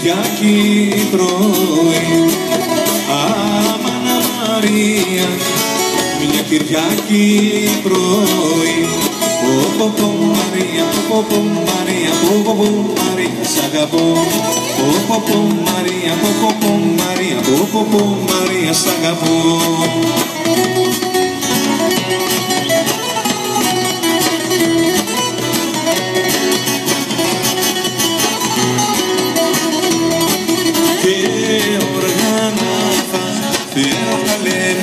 Κυριακή πρωί. Αμάνα Μαρία, μια Κυριακή πρωί. Πω πω Μαρία, πω πω Μαρία, πω πω Μαρία, σ' αγαπώ. Πω πω Μαρία, πω πω Μαρία, πω πω Μαρία, σ' αγαπώ.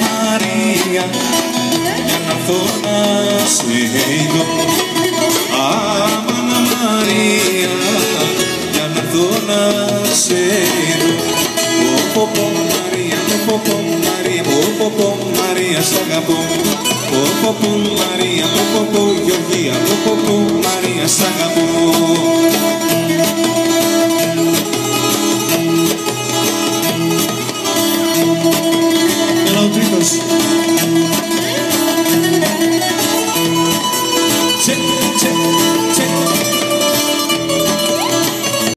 Μαρία, για να έρθω να σε δω. Αμάνα Μαρία, για να έρθω να σε δω. Πω πω Μαρία, πω πω Μαρία, πω πω Μαρία, σ' αγαπώ. Πω πω Μαρία, πω πω Γεωργία, πω πω Μαρία, σ' αγαπώ. Check, check.